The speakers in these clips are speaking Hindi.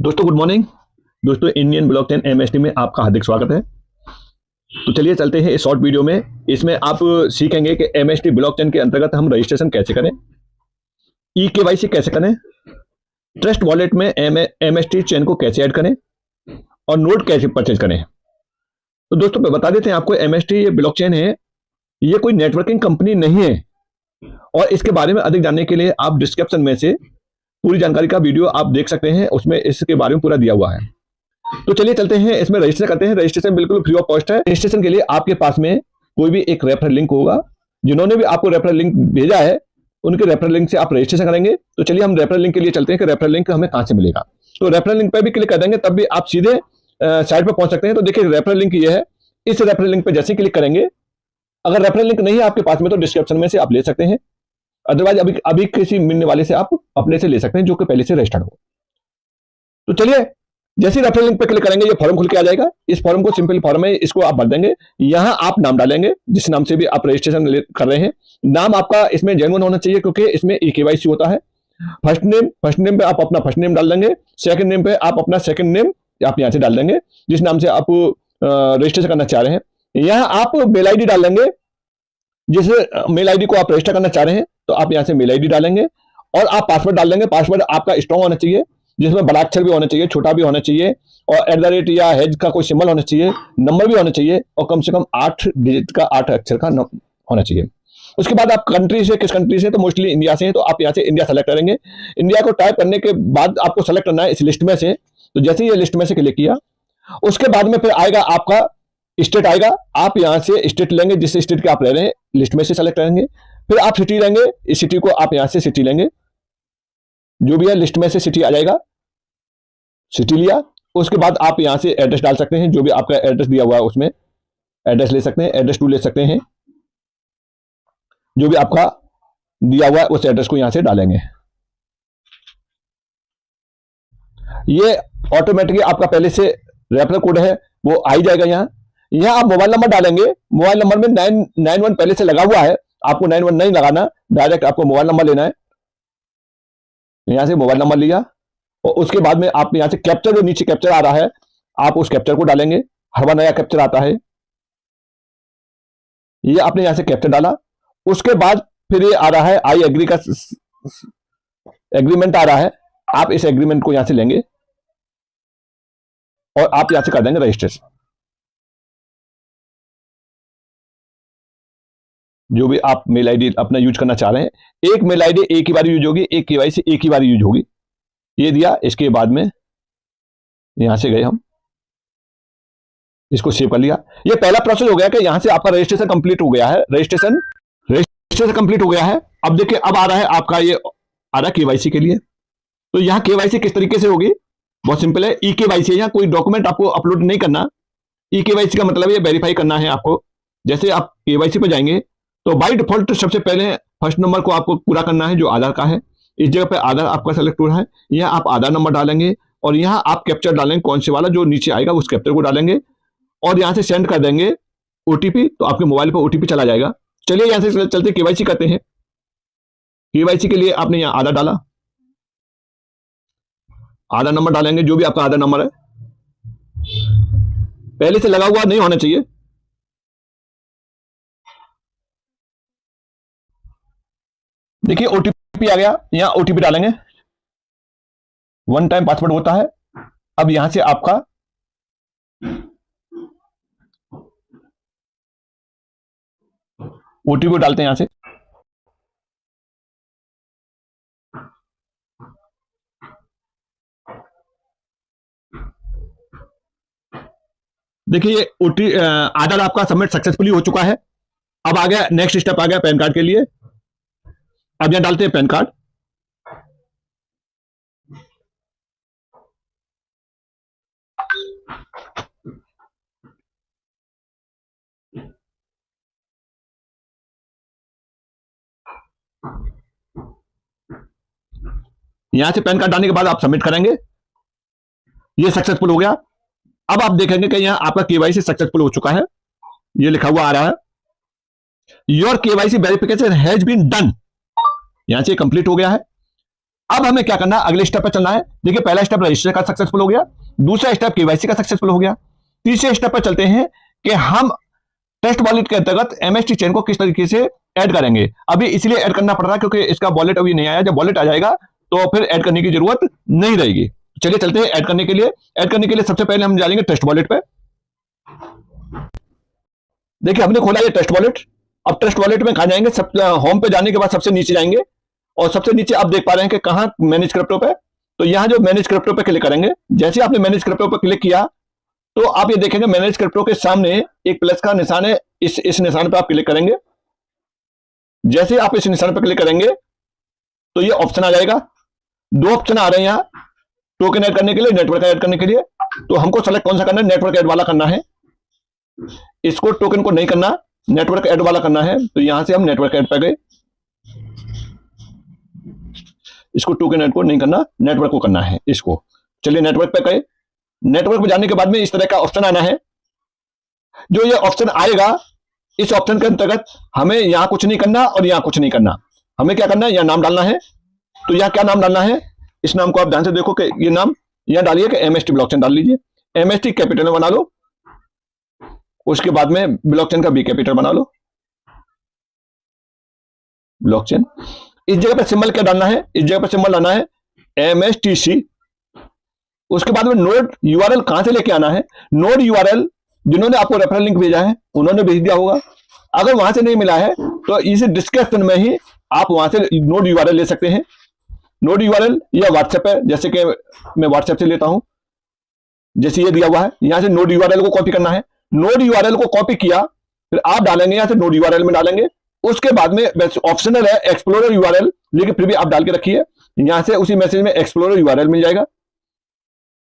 दोस्तों गुड मॉर्निंग। दोस्तों इंडियन ब्लॉकचेन एमएसटी में आपका हार्दिक स्वागत है। तो चलिए चलते हैं इस शॉर्ट वीडियो में। इसमें आप सीखेंगे कि एमएसटी ब्लॉकचेन के अंतर्गत हम रजिस्ट्रेशन कैसे करें, ई केवाईसी कैसे करें, ट्रस्ट वॉलेट में एमएसटी चेन को कैसे ऐड करें और नोट कैसे परचेज करें। तो दोस्तों बता देते हैं आपको, एमएसटी ये ब्लॉकचेन है, ये कोई नेटवर्किंग कंपनी नहीं है। और इसके बारे में अधिक जानने के लिए आप डिस्क्रिप्शन में से पूरी जानकारी का वीडियो आप देख सकते हैं, उसमें इसके बारे में पूरा दिया हुआ है। तो चलिए चलते हैं, इसमें रजिस्टर करते हैं। रजिस्ट्रेशन बिल्कुल फ्री ऑफ कॉस्ट है। रजिस्ट्रेशन के लिए आपके पास में कोई भी एक रेफरल लिंक होगा, जिन्होंने भी आपको रेफरल लिंक भेजा है उनके रेफरल लिंक से आप रजिस्ट्रेशन करेंगे। तो चलिए हम रेफरल लिंक के लिए चलते हैं कि रेफरल लिंक हमें कहां से मिलेगा। तो रेफरल लिंक पर भी क्लिक कर देंगे तब भी आप सीधे साइट पर पहुंच सकते हैं। तो देखिए रेफरल लिंक ये है, इस रेफरल लिंक पर जैसे क्लिक करेंगे, अगर रेफरल लिंक नहीं है आपके पास में तो डिस्क्रिप्शन में से आप ले सकते हैं, अदरवाइज अभी किसी मिलने वाले से आप अपने से ले सकते हैं जो कि पहले से रजिस्टर्ड हो। तो चलिए जैसे ही रेफरल लिंक पे क्लिक करेंगे ये फॉर्म खुल के आ जाएगा। इस फॉर्म को सिंपल फॉर्म है, इसको आप भर देंगे। यहां आप नाम डालेंगे जिस नाम से भी आप रजिस्ट्रेशन कर रहे हैं। नाम आपका इसमें जेन्युइन होना चाहिए क्योंकि इसमें ई केवाईसी होता है। फर्स्ट नेम पे आप अपना फर्स्ट नेम डाल देंगे। सेकंड नेम पे आप अपना सेकंड नेम आप यहां से डाल देंगे जिस नाम से आप रजिस्ट्रेशन करना चाह रहे हैं। यहां आप मेल आईडी डाल देंगे, जिस मेल आईडी को आप रजिस्टर करना चाह रहे हैं तो आप यहां से मेल आईडी डालेंगे और आप पासवर्ड डाल देंगे। पासवर्ड आपका स्ट्रॉन्ग होना चाहिए, जिसमें बड़ा अक्षर भी होना चाहिए, छोटा भी होना चाहिए और @ या हैज का कोई सिंबल होना चाहिए, नंबर भी होना चाहिए और कम से कम 8 डिजिट का 8 अक्षर का होना चाहिए। उसके बाद आप कंट्री से, किस कंट्री से, तो मोस्टली इंडिया से है तो आप यहाँ से इंडिया सेलेक्ट करेंगे। इंडिया को टाइप करने के बाद आपको सेलेक्ट करना है इस लिस्ट में से। तो जैसे ये लिस्ट में से क्लिक किया, उसके बाद में फिर आएगा आपका स्टेट आएगा। आप यहां से स्टेट लेंगे, जिस स्टेट के आप रह रहे हैं लिस्ट में से सेलेक्ट करेंगे। फिर आप सिटी लेंगे, इस सिटी को आप यहां से सिटी लेंगे, जो भी है लिस्ट में से सिटी आ जाएगा, सिटी लिया। उसके बाद आप यहां से एड्रेस डाल सकते हैं, जो भी आपका एड्रेस दिया हुआ है उसमें एड्रेस ले सकते हैं, एड्रेस टू ले सकते हैं, जो भी आपका दिया हुआ है उस एड्रेस को यहां से डालेंगे। ये ऑटोमेटिकली आपका पहले से रेफरल कोड है वो आ ही जाएगा। यहां आप मोबाइल नंबर डालेंगे। मोबाइल नंबर में 991 पहले से लगा हुआ है, आपको 91 नहीं लगाना, डायरेक्ट आपको मोबाइल नंबर लेना है। यहां से मोबाइल नंबर लिया और उसके बाद में आप यहां से कैप्चर, जो नीचे कैप्चर आ रहा है आप उस कैप्चर को डालेंगे। हर बार नया कैप्चर आता है, ये आपने यहां से कैप्चर डाला। उसके बाद फिर ये आ रहा है आई एग्री का एग्रीमेंट आ रहा है, आप इस एग्रीमेंट को यहां से लेंगे और आप यहां से कर देंगे रजिस्ट्रेशन। जो भी आप मेल आईडी अपना यूज करना चाह रहे हैं, एक मेल आईडी एक ही बार यूज होगी, एक केवाईसी एक ही बार यूज होगी। ये दिया, इसके बाद में यहां से गए हम, इसको सेव कर लिया। ये पहला प्रोसेस हो गया कि यहां से आपका रजिस्ट्रेशन कंप्लीट हो गया है। रजिस्ट्रेशन कंप्लीट हो गया है। अब देखिए अब आ रहा है आपका, ये आ रहा है केवाईसी के लिए। तो यहां केवाईसी किस तरीके से होगी, बहुत सिंपल है। ई केवाईसी, यहां कोई डॉक्यूमेंट आपको अपलोड नहीं करना। ई केवाईसी का मतलब ये वेरीफाई करना है आपको। जैसे आप केवाईसी पे जाएंगे तो बाय डिफॉल्ट सबसे पहले फर्स्ट नंबर को आपको पूरा करना है जो आधार का है। इस जगह पे आधार आपका सेलेक्ट हो रहा है, यहाँ आप आधार नंबर डालेंगे और यहाँ आप कैप्चर डालेंगे, कौन से वाला जो नीचे आएगा उस कैप्चर को डालेंगे और यहाँ से सेंड कर देंगे ओटीपी। तो आपके मोबाइल पर ओटीपी चला जाएगा। चलिए यहाँ से चलते केवाईसी करते हैं। केवाईसी के लिए आपने यहाँ आधार डाला, आधार नंबर डालेंगे, जो भी आपका आधार नंबर है, पहले से लगा हुआ नहीं होना चाहिए। देखिए ओटीपी आ गया, यहां ओटीपी डालेंगे, 1 टाइम पासवर्ड होता है। अब यहां से आपका ओटीपी डालते हैं यहां से। देखिए ये आधार आपका सबमिट सक्सेसफुली हो चुका है। अब आ गया नेक्स्ट स्टेप, आ गया पैन कार्ड के लिए। अब यहां डालते हैं पैन कार्ड। यहां से पैन कार्ड डालने के बाद आप सबमिट करेंगे, ये सक्सेसफुल हो गया। अब आप देखेंगे कि यहां आपका केवाईसी सक्सेसफुल हो चुका है, ये लिखा हुआ आ रहा है, your KYC verification has been done. यहां से कंप्लीट हो गया है। अब हमें क्या करना है, अगले स्टेप पे चलना है। देखिए पहला स्टेप रजिस्टर का सक्सेसफुल हो गया, दूसरा स्टेप केवाईसी का सक्सेसफुल हो गया, तीसरे स्टेप पे चलते हैं कि हम टेस्ट वॉलेट के अंतर्गत एमएसटी चेन को किस तरीके से ऐड करेंगे। अभी इसलिए ऐड करना पड़ रहा है क्योंकि इसका वॉलेट अभी नहीं आया, जब वॉलेट आ जाएगा तो फिर ऐड करने की जरूरत नहीं रहेगी। चलिए चलते हैं ऐड करने के लिए। ऐड करने के लिए सबसे पहले हम जाएंगे टेस्ट वॉलेट पे। देखिए हमने खोला ये टेस्ट वॉलेट। अब टेस्ट वॉलेट में कहां जाएंगे, सब होम पे जाने के बाद सबसे नीचे जाएंगे और सबसे नीचे आप देख पा रहे हैं कि कहां मैनेज क्रिप्टो पे। तो यहां जो मैनेज क्रिप्टो पे क्लिक करेंगे, जैसे आपने मैनेज क्रिप्टो पे क्लिक किया तो आप ये देखेंगे मैनेज क्रिप्टो के सामने एक प्लस का निशान है, इस निशान पे आप क्लिक करेंगे। जैसे आप इस निशान पे क्लिक करेंगे तो ये ऑप्शन आ जाएगा। दो ऑप्शन आ रहे हैं यहाँ, टोकन ऐड करने के लिए, नेटवर्क ऐड करने के लिए। तो हमको सेलेक्ट कौन सा करना है, नेटवर्क ऐड वाला करना है। इसको टोकन को नहीं करना, नेटवर्क ऐड वाला करना है। तो यहां से हम नेटवर्क ऐड पे गए, इसको टोकन ऐड को नहीं करना, नेटवर्क को करना है इसको। चलिए नेटवर्क पे गए। नेटवर्क पे जाने के बाद में इस तरह का ऑप्शन आना है। जो ये ऑप्शन आएगा, इस ऑप्शन के अंतर्गत हमें यहां कुछ नहीं करना और यहां कुछ नहीं करना। हमें क्या करना है, यहां नाम डालना है। तो यहां क्या नाम डालना है, इस नाम को आप ध्यान से देखो कि ये नाम यहां डालिए कि एमएसटी ब्लॉकचेन डाल लीजिए। एमएसटी कैपिटल में बना लो, उसके बाद में ब्लॉकचेन का बी कैपिटल बना लो, ब्लॉकचेन। इस जगह पे सिंबल क्या डालना है, इस जगह पे सिंबल डालना है एमएसटीसी। उसके बाद में नोड यूआरएल कहां से लेके आना है, नोड यूआरएल जिन्होंने आपको रेफरल लिंक भेजा है उन्होंने भेज दिया होगा। अगर वहां से नहीं मिला है तो इस डिस्क्रिप्शन में ही आप वहां से नोड यूआरएल ले सकते हैं। नोड यूआरएल या व्हाट्सएप है, जैसे कि मैं व्हाट्सएप से लेता हूं, जैसे ये दिया हुआ है, यहां से नोड यूआरएल को कॉपी करना है। नोड यूआरएल को कॉपी किया, फिर आप डालेंगे यहां से नोड यूआरएल में डालेंगे। उसके बाद में ऑप्शनल है एक्सप्लोरर यूआरएल, लेकिन फिर भी आप डाल के रखिए। यहां से उसी मैसेज में एक्सप्लोरर यूआरएल मिल जाएगा।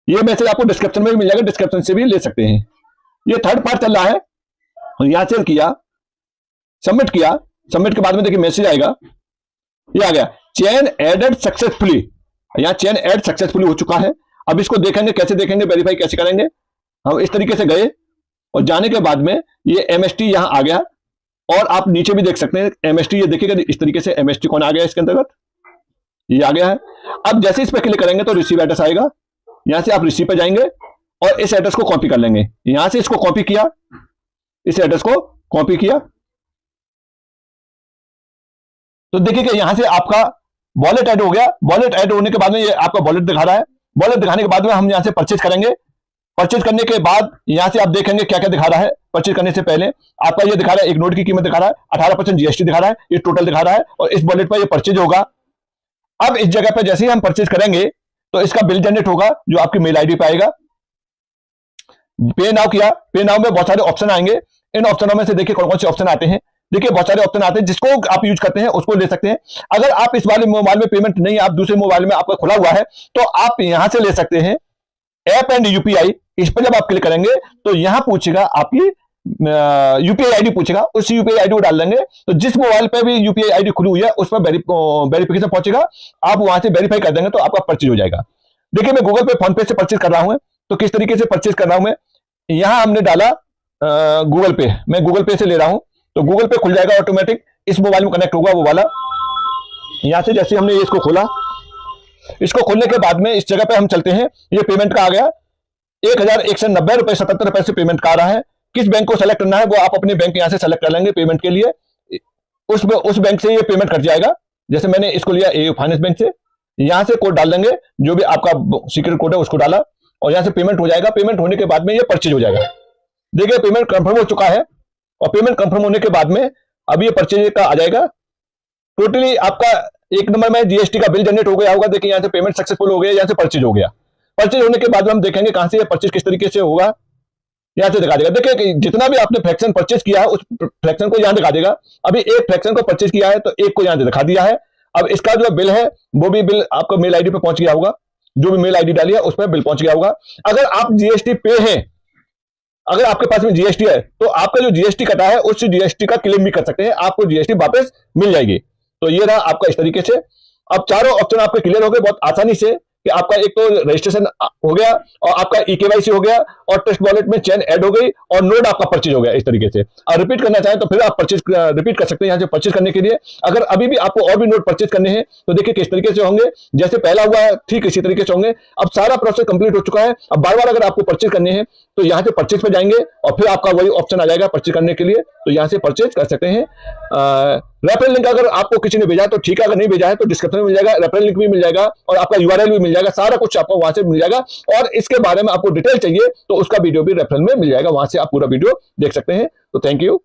ये मैसेज आपको डिस्क्रिप्शन में भी मिल जाएगा, डिस्क्रिप्शन से भी ले सकते हैं। ये थर्ड पार्ट चल रहा है, यहां से किया, सबमिट किया। सबमिट के बाद में देखिए मैसेज आएगा, ये आ गया चेन एडेड सक्सेसफुली। यहां चेन ऐड सक्सेसफुली हो चुका है। अब इसको देखेंगे, कैसे देखेंगे, वेरीफाई कैसे करेंगे। हम इस तरीके से गए और जाने के बाद में ये एमएसटी यहां आ गया और आप नीचे भी देख सकते हैं एमएसटी। ये देखिएगा इस तरीके से एमएसटी कौन आ गया इसके अंतर्गत, ये आ गया है। अब जैसे इस पर क्लिक करेंगे तो रिसीव एड्रेस आएगा। यहां से आप रिसीव पे जाएंगे और इस एड्रेस को कॉपी कर लेंगे। यहां से इसको कॉपी किया, इस एड्रेस को कॉपी किया, तो देखिए कि यहां से आपका वॉलेट ऐड हो गया। वॉलेट ऐड होने के बाद में ये आपका वॉलेट दिखा रहा है। वॉलेट दिखाने के बाद में हम यहां से परचेज करेंगे। परचेज करने के बाद यहां से आप देखेंगे क्या क्या दिखा रहा है। परचेज करने से पहले आपका ये दिखा रहा है, एक नोट की कीमत दिखा रहा है, 18% जीएसटी दिखा रहा है, ये टोटल दिखा रहा है और इस वॉलेट पर ये परचेज होगा। अब इस जगह पर जैसे ही हम परचेज करेंगे तो इसका बिल जनरेट होगा जो आपकी मेल आईडी पे आएगा। पे नाउ किया, पे नाउ में बहुत सारे ऑप्शन आएंगे। इन ऑप्शनों में से देखिए कौन कौन से ऑप्शन आते हैं। देखिए बहुत सारे ऑप्शन आते हैं, जिसको आप यूज करते हैं उसको ले सकते हैं। अगर आप इस वाले मोबाइल में पेमेंट नहीं, आप दूसरे मोबाइल में आपका खुला हुआ है तो आप यहां से ले सकते हैं ऐप एंड यूपीआई। इस पर जब आप क्लिक करेंगे तो यहां पूछेगा आपकी यूपीआई आईडी पूछेगा, उस यूपीआई आईडी को डाल देंगे तो जिस मोबाइल पे भी यूपीआई आईडी खुली हुई है उस पर वेरिफिकेशन पहुंचेगा। आप वहां से वेरीफाई कर देंगे तो आपका परचेज हो जाएगा। देखिए मैं गूगल पे, फोन पे से परचेज कर रहा हूं, तो किस तरीके से परचेज कर रहा हूं मैं, यहां हमने डाला गूगल पे, मैं गूगल पे से ले रहा हूं तो गूगल पे खुल जाएगा ऑटोमेटिक। इस मोबाइल में कनेक्ट होगा वो वाला। यहां से जैसे हमने इसको खोला, इसको खोलने के बाद में इस जगह पे हम चलते हैं। ये पेमेंट का आ गया 1190 रुपए 77 रुपए से पेमेंट का आ रहा है। किस बैंक को सेलेक्ट करना है वो आप अपने बैंक यहां से सेलेक्ट कर लेंगे पेमेंट के लिए। उस बैंक से ये पेमेंट कट जाएगा। जैसे मैंने इसको लिया ए फाइनेंस बैंक से, यहां से कोड डाल देंगे, जो भी आपका सीक्रेट कोड है उसको डाला और यहां से पेमेंट हो जाएगा। पेमेंट होने के बाद में ये परचेज हो जाएगा। देखिए पेमेंट कंफर्म हो चुका है और पेमेंट कंफर्म होने के बाद में अब ये परचेज का आ जाएगा। टोटली आपका एक नंबर में जीएसटी का बिल जनरेट हो गया होगा। देखिए यहां से पेमेंट सक्सेसफुल हो गया, यहां से परचेज हो गया। परचेज होने के बाद में हम देखेंगे कहां से ये परचेज किस तरीके से होगा, यहां से दिखा देगा। देखिए जितना भी आपने फ्रैक्शन परचेज किया है उस फ्रैक्शन को यहां दिखा देगा। अभी एक फ्रैक्शन को परचेज किया है तो एक को यहां से दिखा दिया है। अब इसका जो बिल है वो भी बिल आपको मेल आईडी पे पहुंच गया होगा, जो भी मेल आईडी डाली है उस पर बिल पहुंच गया होगा। अगर आप जीएसटी पे हैं, अगर आपके पास में जीएसटी है तो आपका जो जीएसटी कटा है उस जीएसटी का क्लेम भी कर सकते हैं, आपको जीएसटी वापस मिल जाएगी। तो ये रहा आपका इस तरीके से। अब चारों ऑप्शन आपके क्लियर हो गए बहुत आसानी से। कि आपका एक तो रजिस्ट्रेशन हो गया और आपका eKYC हो गया और ट्रस्ट वॉलेट में चेन ऐड हो गई और नोड आपका परचेज हो गया। इस तरीके से और रिपीट करना चाहें तो फिर आप परचेज रिपीट कर सकते हैं। यहाँ से परचेज करने के लिए अगर अभी भी आपको और भी नोड परचेज करने हैं तो देखिए किस तरीके से होंगे, जैसे पहला हुआ है ठीक इसी तरीके से होंगे। अब सारा प्रोसेस कंप्लीट हो चुका है। अब बार बार अगर आपको परचेज करने हैं तो यहाँ से परचेज पे जाएंगे और फिर आपका वही ऑप्शन आ जाएगा परचेज करने के लिए, तो यहाँ से परचेज कर सकते हैं। रेफरल लिंक अगर आपको किसी ने भेजा है तो ठीक है, अगर नहीं भेजा है तो डिस्क्रिप्शन में मिल जाएगा, रेफरल लिंक भी मिल जाएगा और आपका यूआरएल भी मिल जाएगा, सारा कुछ आपको वहां से मिल जाएगा। और इसके बारे में आपको डिटेल चाहिए तो उसका वीडियो भी रेफरल में मिल जाएगा, वहां से आप पूरा वीडियो देख सकते हैं। तो थैंक यू।